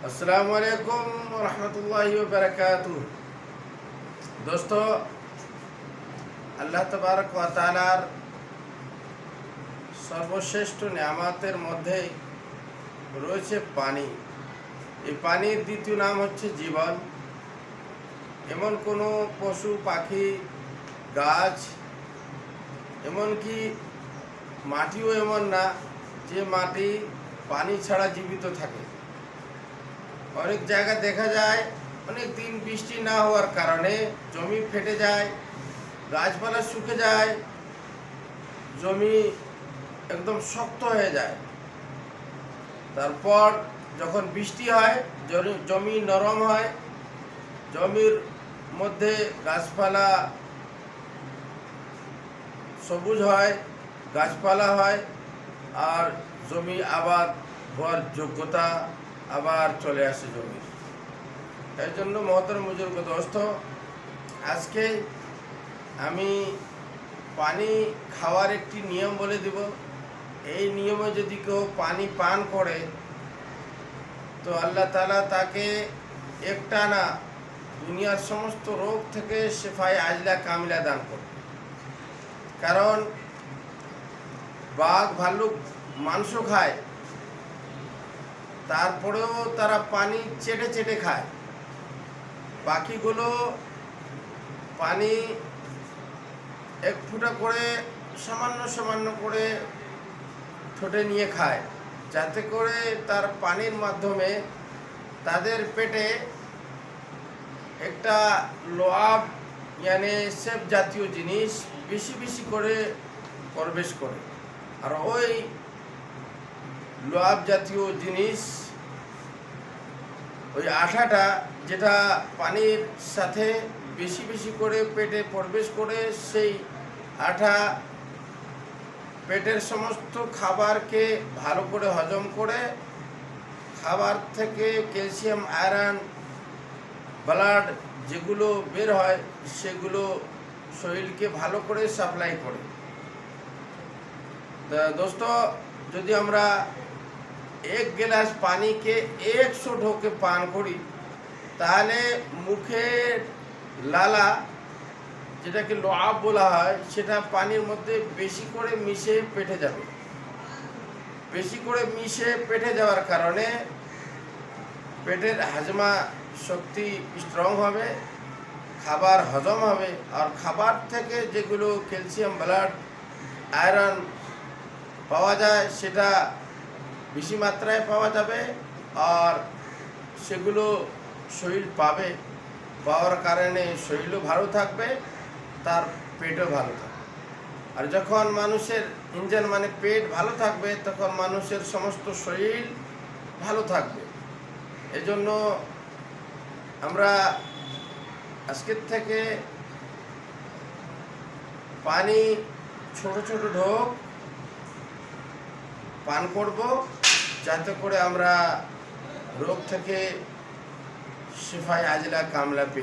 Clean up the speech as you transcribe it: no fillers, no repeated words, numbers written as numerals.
अस्सलाम वालेकुम रहमतुल्लाहि व बरकातुहू। दोस्तों, আল্লাহ তাবারক ওয়া তাআলার সর্বশ্রেষ্ঠ নিয়ামতের মধ্যে রয়েছে পানি। এই পানির দ্বিতীয় নাম হচ্ছে জীবন। এমন কোনো পশু পাখি গাছ এমনকি মাটিও এমন না যে মাটি পানি ছাড়া জীবিত থাকে। অনেক জায়গা দেখা যায় অনেক দিন বৃষ্টি না হওয়ার কারণে জমি ফেটে যায়, গাছপালা শুকে যায়, জমি একদম শক্ত হয়ে যায়। তারপর যখন বৃষ্টি হয় জমি নরম হয়, জমির মধ্যে গাছপালা সবুজ হয়, গাছপালা হয়, আর জমি আবাদ হওয়ার যোগ্যতা আবার চলে আসে জমির। এই জন্য মহতরম বুজুর্গ দোস্ত, আজকে আমি পানি খাওয়ার একটি নিয়ম বলে দিব। এই নিয়মে যদি কেউ পানি পান করে তো আল্লাহ তাআলা তাকে একটানা দুনিয়ার সমস্ত রোগ থেকে শেফায়ে আজলা কামিলা দান করবে। কারণ বাঘ ভাল্লুক মাংস খায়, তারপরেও তারা পানি চেটে চেটে খায়। পাখিগুলো পানি এক ফুটা করে সামান্য সামান্য করে ঠোঁটে নিয়ে খায়, যাতে করে তার পানির মাধ্যমে তাদের পেটে একটা লোয়াব সেপ জাতীয় জিনিস বেশি বেশি করে প্রবেশ করে। আর ওই লোয়াব জাতীয় জিনিস, ওই আঠাটা যেটা পানির সাথে বেশি বেশি করে পেটে প্রবেশ করে, সেই আঠা পেটের সমস্ত খাবারকে ভালো করে হজম করে খাবার থেকে ক্যালসিয়াম, আয়রন, ব্লাড যেগুলো বের হয় সেগুলো শরীরকে ভালো করে সাপ্লাই করে। দোস্ত, যদি আমরা এক গ্লাস পানিকে 100 ঢোকে পান করি তাহলে মুখের লালা, যেটাকে লোয়াব বলা হয়, সেটা পানির মধ্যে বেশি করে মিশে পেটে যাবে। বেশি করে মিশে পেটে যাওয়ার কারণে পেটের হাজমা শক্তি স্ট্রং হবে, খাবার হজম হবে, আর খাবার থেকে যেগুলো ক্যালসিয়াম, ব্লাড, আয়রন পাওয়া যায় সেটা বেশি মাত্রায় পাওয়া যাবে, আর সেগুলো শরীর পাবে। পাওয়ার কারণে শরীরও ভালো থাকবে, তার পেটও ভালো থাকবে। আর যখন মানুষের ইঞ্জিন মানে পেট ভালো থাকবে তখন মানুষের সমস্ত শরীর ভালো থাকবে। এজন্য আমরা আজকের থেকে পানি ছোট ছোট ঢোক পান করব, যাতে করে আমরা রোগ থেকে শেফায়ে আজলা কামলা পেয়ে